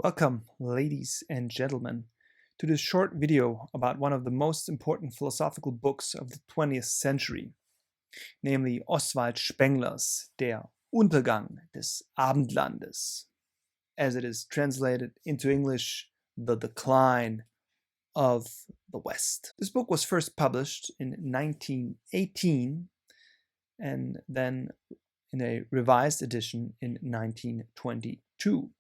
Welcome, ladies and gentlemen, to this short video about one of the most important philosophical books of the 20th century, namely Oswald Spengler's Der Untergang des Abendlandes, as it is translated into English, The Decline of the West. This book was first published in 1918 and then in a revised edition in 1922.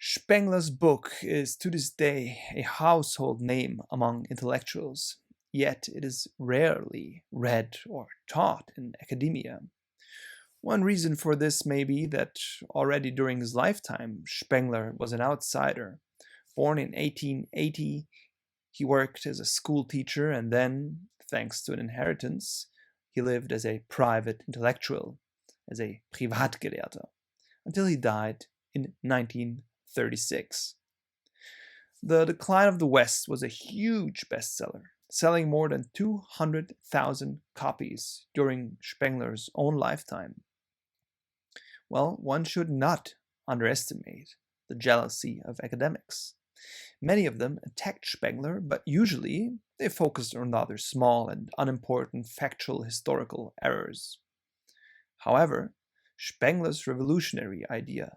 Spengler's book is to this day a household name among intellectuals, yet it is rarely read or taught in academia. One reason for this may be that already during his lifetime, Spengler was an outsider. Born in 1880, he worked as a school teacher and then, thanks to an inheritance, he lived as a private intellectual, as a Privatgelehrter, until he died in 1936. The Decline of the West was a huge bestseller, selling more than 200,000 copies during Spengler's own lifetime. Well, one should not underestimate the jealousy of academics. Many of them attacked Spengler, but usually they focused on rather small and unimportant factual historical errors. However, Spengler's revolutionary idea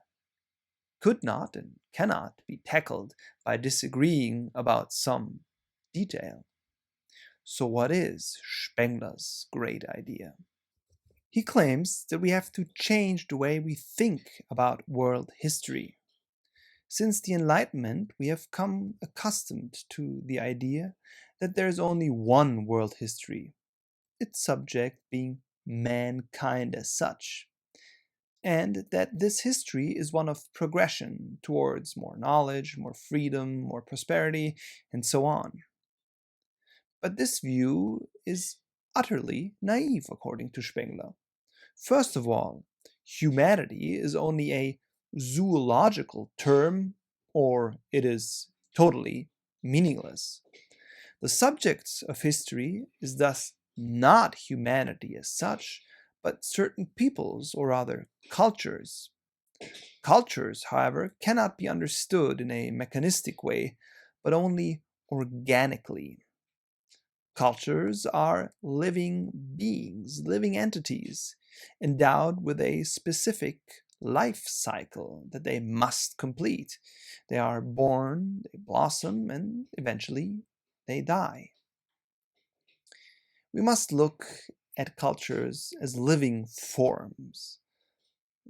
could not and cannot be tackled by disagreeing about some detail. So what is Spengler's great idea? He claims that we have to change the way we think about world history. Since the Enlightenment, we have come accustomed to the idea that there is only one world history, its subject being mankind as such, and that this history is one of progression towards more knowledge, more freedom, more prosperity, and so on. But this view is utterly naive, according to Spengler. First of all, humanity is only a zoological term, or it is totally meaningless. The subject of history is thus not humanity as such, but certain peoples, or rather cultures. Cultures, however, cannot be understood in a mechanistic way, but only organically. Cultures are living beings, living entities, endowed with a specific life cycle that they must complete. They are born, they blossom, and eventually they die. We must look at cultures as living forms.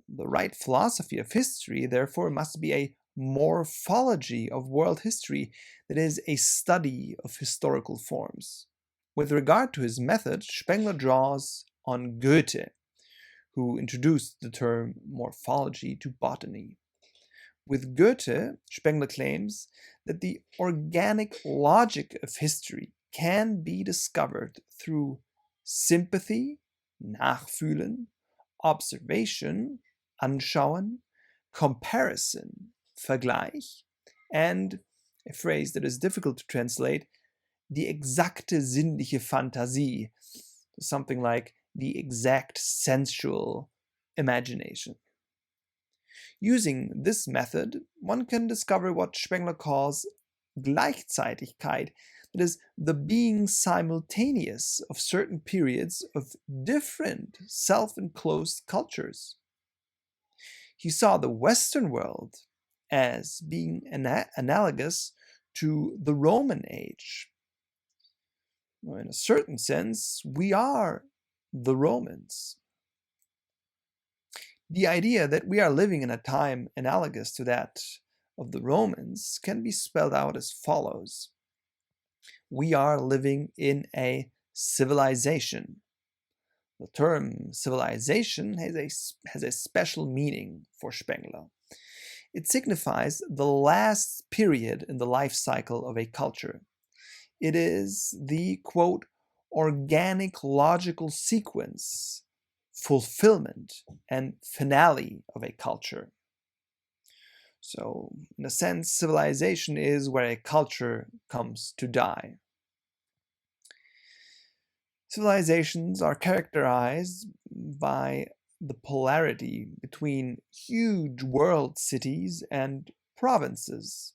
The right philosophy of history, therefore, must be a morphology of world history, that is, a study of historical forms. With regard to his method, Spengler draws on Goethe, who introduced the term morphology to botany. With Goethe, Spengler claims that the organic logic of history can be discovered through sympathy, nachfühlen, observation, anschauen, comparison, Vergleich, and a phrase that is difficult to translate, die exakte sinnliche Fantasie, something like the exact sensual imagination. Using this method, one can discover what Spengler calls Gleichzeitigkeit, that is, the being simultaneous of certain periods of different self-enclosed cultures. He saw the Western world as being analogous to the Roman age. In a certain sense, we are the Romans. The idea that we are living in a time analogous to that of the Romans can be spelled out as follows. We are living in a civilization. The term civilization has a special meaning for Spengler. It signifies the last period in the life cycle of a culture. It is the, quote, organic logical sequence, fulfillment, and finale of a culture. So, in a sense, civilization is where a culture comes to die. Civilizations are characterized by the polarity between huge world cities and provinces.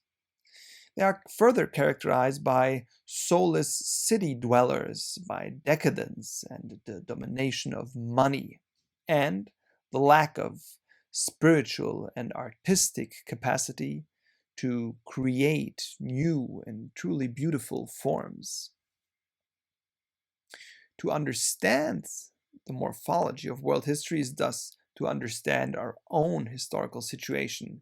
They are further characterized by soulless city dwellers, by decadence and the domination of money, and the lack of spiritual and artistic capacity to create new and truly beautiful forms. To understand the morphology of world history is thus to understand our own historical situation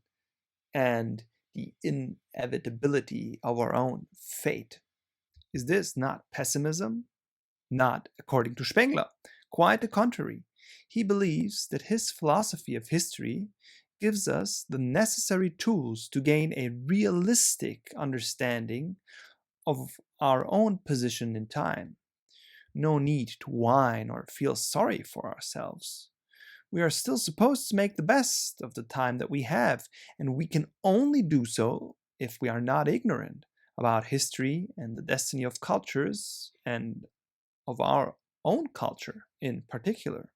and the inevitability of our own fate. Is this not pessimism? Not according to Spengler. Quite the contrary. He believes that his philosophy of history gives us the necessary tools to gain a realistic understanding of our own position in time. No need to whine or feel sorry for ourselves. We are still supposed to make the best of the time that we have, and we can only do so if we are not ignorant about history and the destiny of cultures and of our own culture in particular.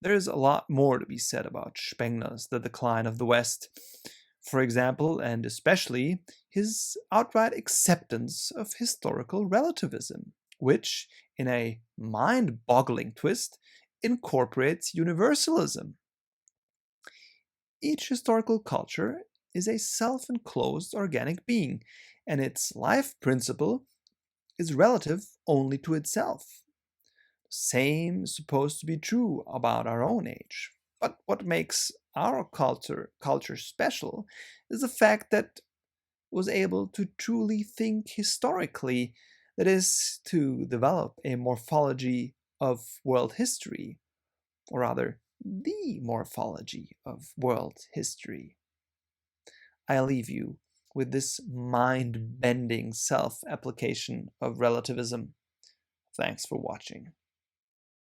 There is a lot more to be said about Spengler's The Decline of the West, for example, and especially his outright acceptance of historical relativism, which, in a mind-boggling twist, incorporates universalism. Each historical culture is a self-enclosed organic being, and its life principle is relative only to itself. The same is supposed to be true about our own age. But what makes our culture special is the fact that it was able to truly think historically, that is, to develop a morphology of world history, or rather, the morphology of world history. I leave you with this mind-bending self-application of relativism. Thanks for watching.